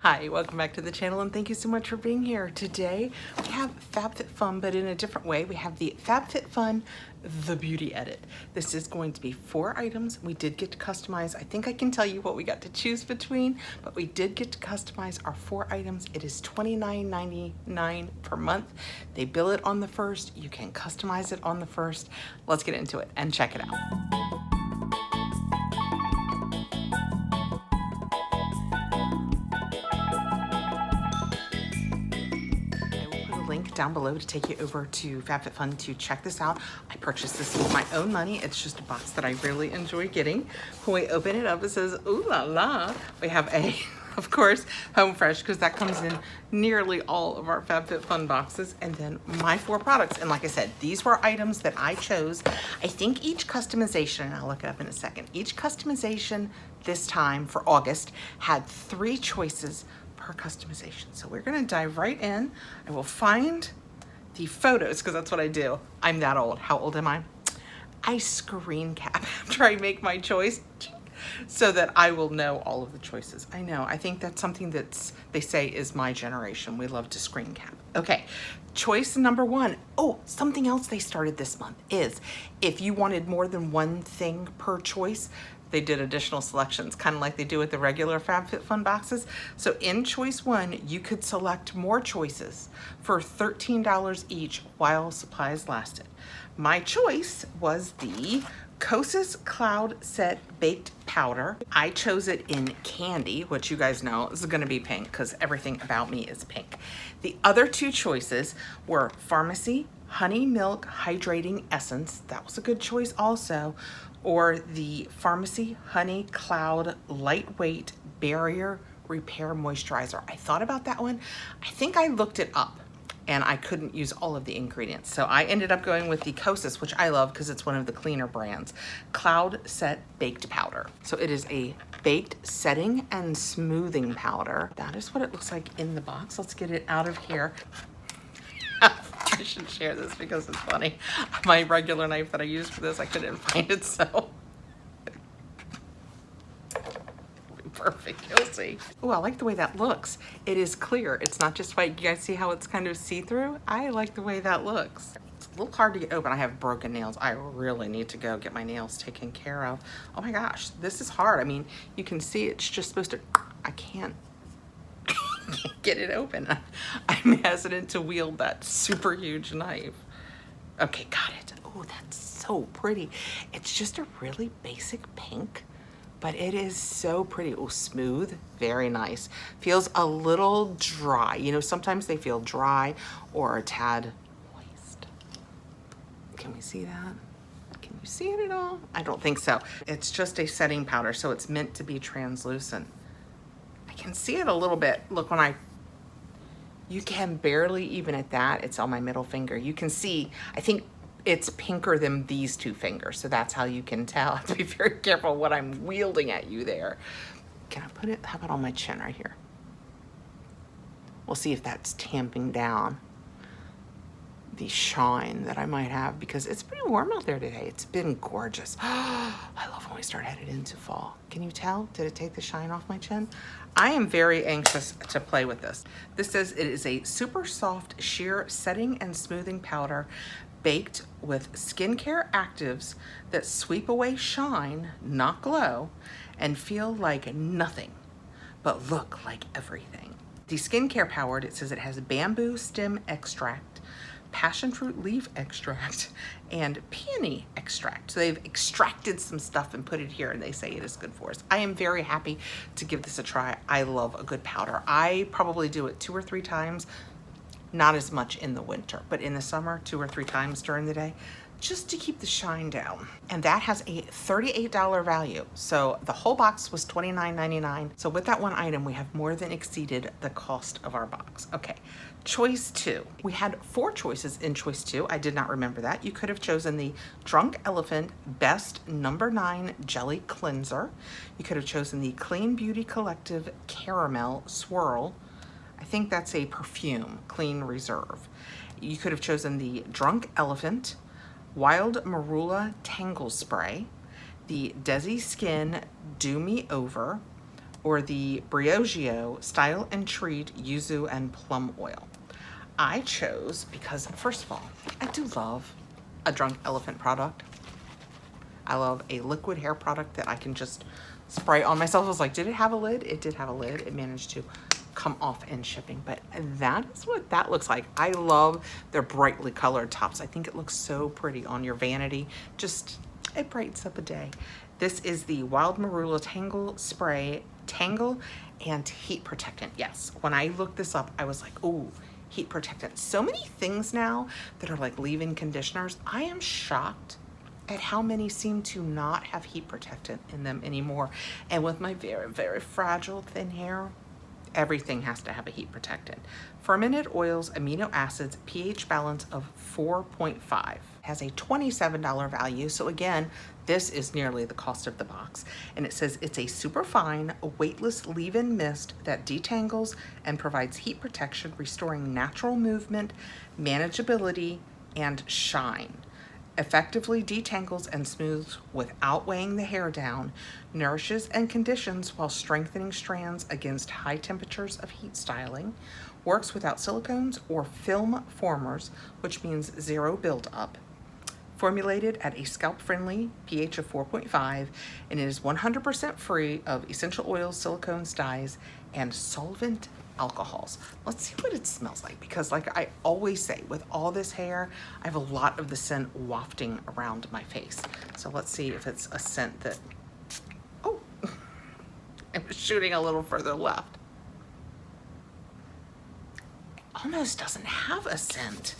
Hi, welcome back to the channel and thank you so much for being here. Today we have FabFitFun, but in a different way. We have the FabFitFun The Beauty Edit. This is going to be 4 items. We did get to customize. I think I can tell you what we got to choose between, but we did get to customize our 4 items. It is $29.99 per month. They bill it on the 1st. You can customize it on the 1st. Let's get into it and check it out. Link down below to take you over to FabFitFun to check this out. I purchased this with my own money. It's just a box that I really enjoy getting. When we open it up, it says, ooh la la. We have a, of course, Home Fresh, because that comes in nearly all of our FabFitFun boxes. And then my 4 products. And like I said, these were items that I chose. I think each customization, and I'll look it up in a second, each customization this time for August had 3 choices per customization. So we're gonna dive right in. I will find the photos because that's what I do. I'm that old. How old am I? I screen cap after I make my choice so that I will know all of the choices. I know, I think that's something that's, they say is my generation. We love to screen cap. Okay, choice number 1. Oh, something else they started this month is if you wanted more than 1 thing per choice, they did additional selections, kind of like they do with the regular FabFitFun boxes. So in choice 1, you could select more choices for $13 each while supplies lasted. My choice was the Kosas Cloud Set Baked Powder. I chose it in candy, which you guys know is gonna be pink because everything about me is pink. The other 2 choices were Farmacy Honey Milk Hydrating Essence. That was a good choice also. Or the Farmacy Honey Cloud Lightweight Barrier Repair Moisturizer. I thought about that one. I think I looked it up and I couldn't use all of the ingredients. So I ended up going with the Kosas, which I love because it's one of the cleaner brands, Cloud Set Baked Powder. So it is a baked setting and smoothing powder. That is what it looks like in the box. Let's get it out of here. I should share this because it's funny. My regular knife that I use for this, I couldn't find it, so. Perfect, you'll see. Oh, I like the way that looks. It is clear. It's not just white. You guys see how it's kind of see-through? I like the way that looks. It's a little hard to get open. I have broken nails. I really need to go get my nails taken care of. Oh my gosh, this is hard. I mean, you can see it's just supposed to, I can't get it open. I'm hesitant to wield that super huge knife. Okay, got it. Oh, that's so pretty. It's just a really basic pink, but it is so pretty. Oh, smooth, very nice. Feels a little dry. You know, sometimes they feel dry or a tad moist. Can we see that? Can you see it at all? I don't think so. It's just a setting powder, so it's meant to be translucent. I can see it a little bit. Look, you can barely even at that, it's on my middle finger. You can see, I think it's pinker than these 2 fingers. So that's how you can tell. I have to be very careful what I'm wielding at you there. Can I put it, how about on my chin right here? We'll see if that's tamping down the shine that I might have because it's pretty warm out there today. It's been gorgeous. I love when we start headed into fall. Can you tell? Did it take the shine off my chin? I am very anxious to play with this. This says it is a super soft sheer setting and smoothing powder baked with skincare actives that sweep away shine, not glow, and feel like nothing, but look like everything. The skincare powered, it says it has bamboo stem extract, passion fruit leaf extract, and peony extract. So they've extracted some stuff and put it here and they say it is good for us. I am very happy to give this a try. I love a good powder. I probably do it 2 or 3 times, not as much in the winter, but in the summer, 2 or 3 times during the day, just to keep the shine down. And that has a $38 value. So the whole box was $29.99. So with that 1 item, we have more than exceeded the cost of our box. Okay, choice 2. We had 4 choices in choice 2. I did not remember that. You could have chosen the Drunk Elephant Best No. 9 Jelly Cleanser. You could have chosen the Clean Beauty Collective Caramel Swirl. I think that's a perfume, Clean Reserve. You could have chosen the Drunk Elephant Wild Marula Tangle Spray, the Desi Skin Do Me Over, or the Briogeo Style and Treat Yuzu and Plum Oil. I chose because, first of all, I do love a Drunk Elephant product. I love a liquid hair product that I can just spray on myself. I was like, did it have a lid? It did have a lid. It managed to come off in shipping, but that is what that looks like. I love their brightly colored tops. I think it looks so pretty on your vanity. Just, it brightens up a day. This is the Wild Marula Tangle Spray, Tangle and Heat Protectant. Yes, when I looked this up, I was like, ooh, heat protectant. So many things now that are like leave-in conditioners. I am shocked at how many seem to not have heat protectant in them anymore. And with my very, very fragile thin hair, everything has to have a heat protectant. Fermented oils, amino acids, pH balance of 4.5. Has a $27 value. So again, this is nearly the cost of the box. And it says it's a super fine, weightless leave-in mist that detangles and provides heat protection, restoring natural movement, manageability, and shine. Effectively detangles and smooths without weighing the hair down, nourishes and conditions while strengthening strands against high temperatures of heat styling, works without silicones or film formers, which means zero buildup. Formulated at a scalp-friendly pH of 4.5, and it is 100% free of essential oils, silicones, dyes, and solvent alcohols. Let's see what it smells like, because like I always say, with all this hair, I have a lot of the scent wafting around my face. So let's see if it's a scent that, oh, I'm shooting a little further left. Almost doesn't have a scent.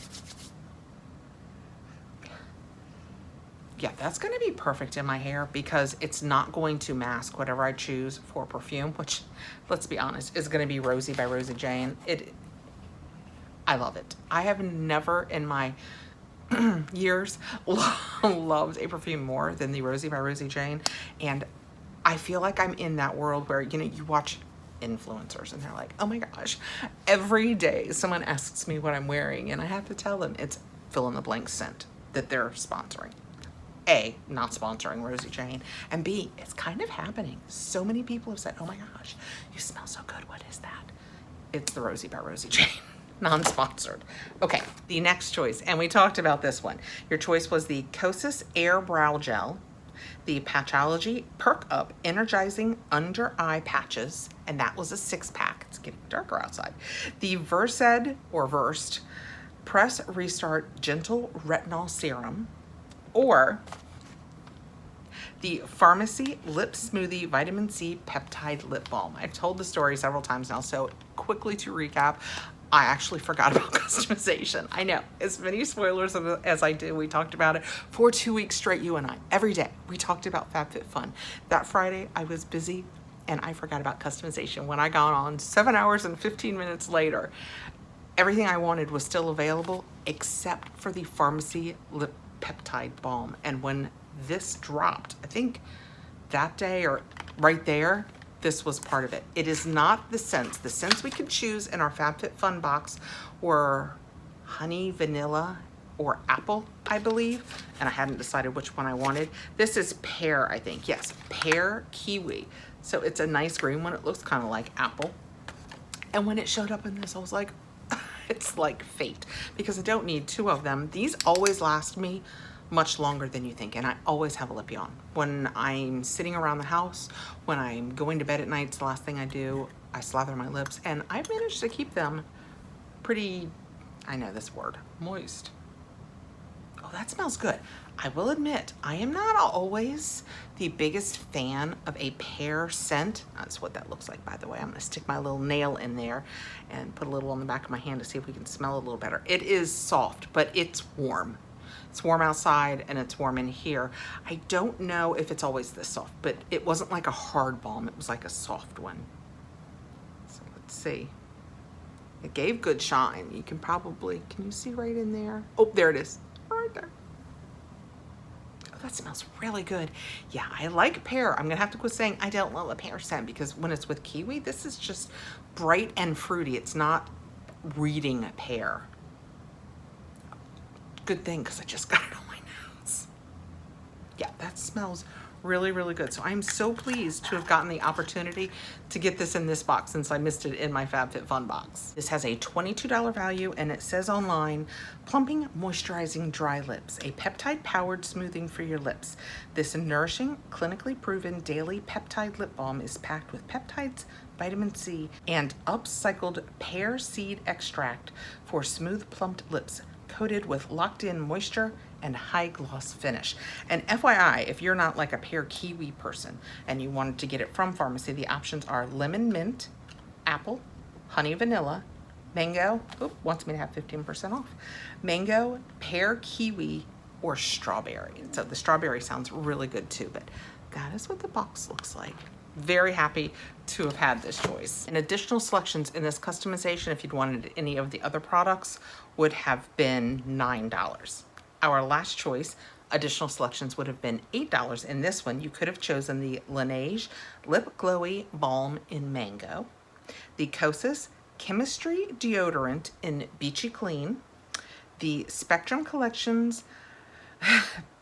Yeah, that's gonna be perfect in my hair because it's not going to mask whatever I choose for perfume, which, let's be honest, is gonna be Rosie by Rosie Jane. I love it. I have never in my years loved a perfume more than the Rosie by Rosie Jane. And I feel like I'm in that world where, you know, you watch influencers and they're like, oh my gosh, every day someone asks me what I'm wearing and I have to tell them it's fill in the blank scent that they're sponsoring. A, not sponsoring Rosie Jane, and B, it's kind of happening. So many people have said, oh my gosh, you smell so good, what is that? It's the Rosie by Rosie Jane, non-sponsored. Okay, the next choice, and we talked about this one. Your choice was the Kosas Air Brow Gel, the Patchology Perk Up Energizing Under Eye Patches, and that was a 6-pack. It's getting darker outside. The Versed Press Restart Gentle Retinol Serum, or the Farmacy Lip Smoothie Vitamin C Peptide Lip Balm. I've told the story several times now, so quickly to recap, I actually forgot about customization. I know, as many spoilers as I did, we talked about it for 2 weeks straight, you and I. Every day, we talked about FabFitFun. That Friday, I was busy and I forgot about customization. When I got on 7 hours and 15 minutes later, everything I wanted was still available except for the Farmacy Lip Peptide Balm. And when this dropped, I think that day or right there, this was part of it. It is not the scents. The scents we could choose in our FabFitFun box were honey, vanilla, or apple, I believe. And I hadn't decided which one I wanted. This is pear, I think. Yes, pear kiwi. So it's a nice green one. It looks kind of like apple. And when it showed up in this, I was like, it's like fate, because I don't need 2 of them. These always last me much longer than you think, and I always have a lippie on. When I'm sitting around the house, when I'm going to bed at night, it's the last thing I do. I slather my lips, and I've managed to keep them pretty, I know this word, moist. Oh, that smells good. I will admit, I am not always the biggest fan of a pear scent. That's what that looks like, by the way. I'm gonna stick my little nail in there and put a little on the back of my hand to see if we can smell it a little better. It is soft, but it's warm. It's warm outside and it's warm in here. I don't know if it's always this soft, but it wasn't like a hard balm. It was like a soft one. So let's see. It gave good shine. You can probably, can you see right in there? Oh, there it is, right there. Oh, that smells really good. Yeah, I like pear. I'm gonna have to quit saying I don't love a pear scent, because when it's with kiwi, this is just bright and fruity. It's not reading a pear. Good thing, because I just got it on my nose. Yeah, that smells Really, really good. So I'm so pleased to have gotten the opportunity to get this in this box since I missed it in my FabFitFun box. This has a $22 value and it says online, Plumping Moisturizing Dry Lips, a peptide-powered smoothing for your lips. This nourishing, clinically proven daily peptide lip balm is packed with peptides, vitamin C, and upcycled pear seed extract for smooth, plumped lips, coated with locked-in moisture and high gloss finish. And FYI, if you're not like a pear kiwi person and you wanted to get it from Farmacy, the options are lemon mint, apple, honey vanilla, mango, wants me to have 15% off, mango, pear kiwi, or strawberry. So the strawberry sounds really good too, but that is what the box looks like. Very happy to have had this choice. And additional selections in this customization, if you'd wanted any of the other products, would have been $9. Our last choice, additional selections would have been $8. In this one, you could have chosen the Laneige Lip Glowy Balm in Mango, the Kosas Chemistry Deodorant in Beachy Clean, the Spectrum Collections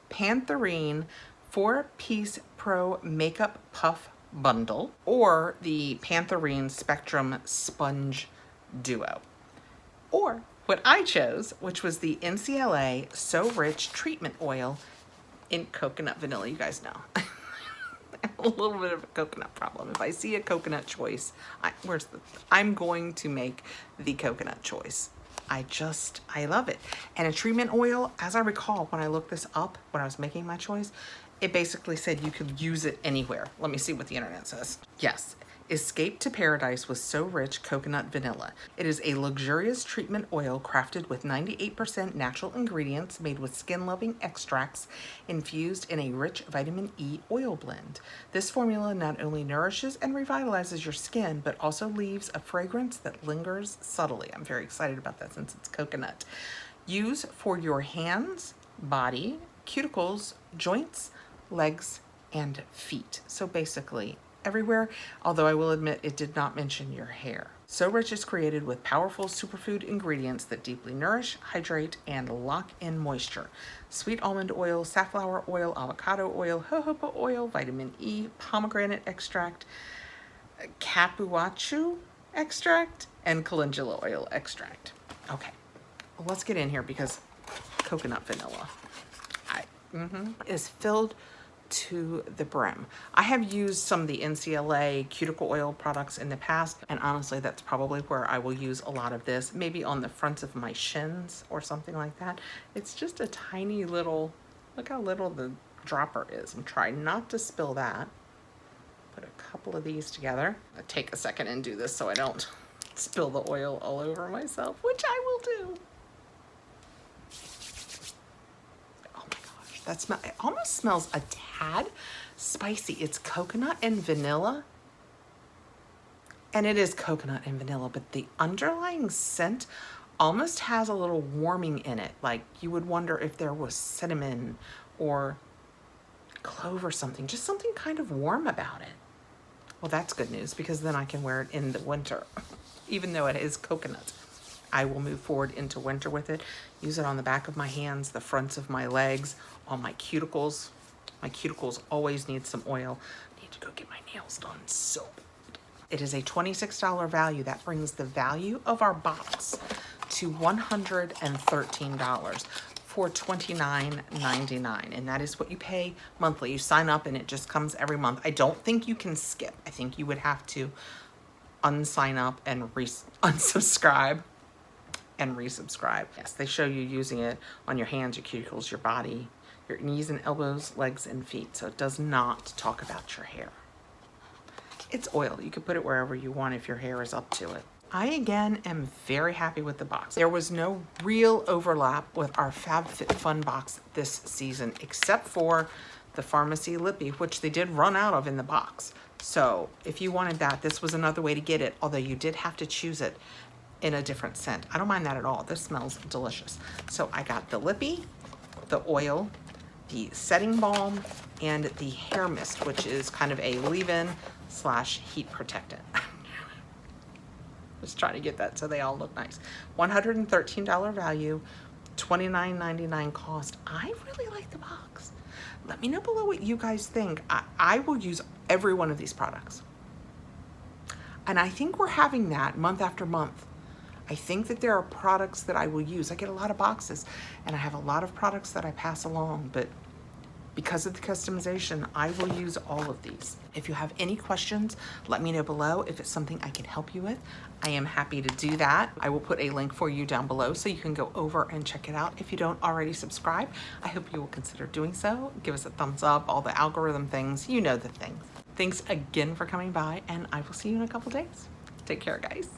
Pantherine 4-piece Pro Makeup Puff Bundle, or the Pantherine Spectrum Sponge Duo. Or what I chose, which was the NCLA So Rich Treatment Oil in Coconut Vanilla. You guys know. I have a little bit of a coconut problem. If I see a coconut choice, I'm going to make the coconut choice. I love it. And a treatment oil, as I recall, when I looked this up, when I was making my choice, it basically said you could use it anywhere. Let me see what the internet says. Yes. Escape to Paradise with So Rich Coconut Vanilla. It is a luxurious treatment oil crafted with 98% natural ingredients made with skin-loving extracts infused in a rich vitamin E oil blend. This formula not only nourishes and revitalizes your skin, but also leaves a fragrance that lingers subtly. I'm very excited about that since it's coconut. Use for your hands, body, cuticles, joints, legs, and feet. So basically, everywhere, although I will admit it did not mention your hair. So Rich is created with powerful superfood ingredients that deeply nourish, hydrate, and lock in moisture. Sweet almond oil, safflower oil, avocado oil, jojoba oil, vitamin E, pomegranate extract, capuachu extract, and calendula oil extract. Okay, well, let's get in here because coconut vanilla is filled to the brim. I have used some of the NCLA cuticle oil products in the past, and honestly, that's probably where I will use a lot of this, maybe on the fronts of my shins or something like that. It's just a tiny little, look how little the dropper is. I'm trying not to spill that. Put a couple of these together. I'll take a second and do this so I don't spill the oil all over myself, which I will do. That smell, it almost smells a tad spicy. It's coconut and vanilla. And it is coconut and vanilla, but the underlying scent almost has a little warming in it. Like you would wonder if there was cinnamon or clove or something, just something kind of warm about it. Well, that's good news because then I can wear it in the winter, even though it is coconut. I will move forward into winter with it. Use it on the back of my hands, the fronts of my legs, on my cuticles. My cuticles always need some oil. I need to go get my nails done so bad. It is a $26 value. That brings the value of our box to $113 for $29.99. And that is what you pay monthly. You sign up and it just comes every month. I don't think you can skip. I think you would have to unsign up and unsubscribe and resubscribe. Yes, they show you using it on your hands, your cuticles, your body, your knees and elbows, legs and feet. So it does not talk about your hair. It's oil. You can put it wherever you want if your hair is up to it. I again am very happy with the box. There was no real overlap with our FabFitFun box this season, except for the Farmacy lippie, which they did run out of in the box. So if you wanted that, this was another way to get it, although you did have to choose it in a different scent. I don't mind that at all. This smells delicious. So I got the lippie, the oil, the setting balm, and the hair mist, which is kind of a leave-in / heat protectant. Just trying to get that so they all look nice. $113 value, $29.99 cost. I really like the box. Let me know below what you guys think. I will use every one of these products. And I think we're having that month after month. I think that there are products that I will use. I get a lot of boxes and I have a lot of products that I pass along, but because of the customization, I will use all of these. If you have any questions, let me know below. If it's something I can help you with, I am happy to do that. I will put a link for you down below so you can go over and check it out. If you don't already subscribe, I hope you will consider doing so. Give us a thumbs up, all the algorithm things, you know the things. Thanks again for coming by, and I will see you in a couple days. Take care, guys.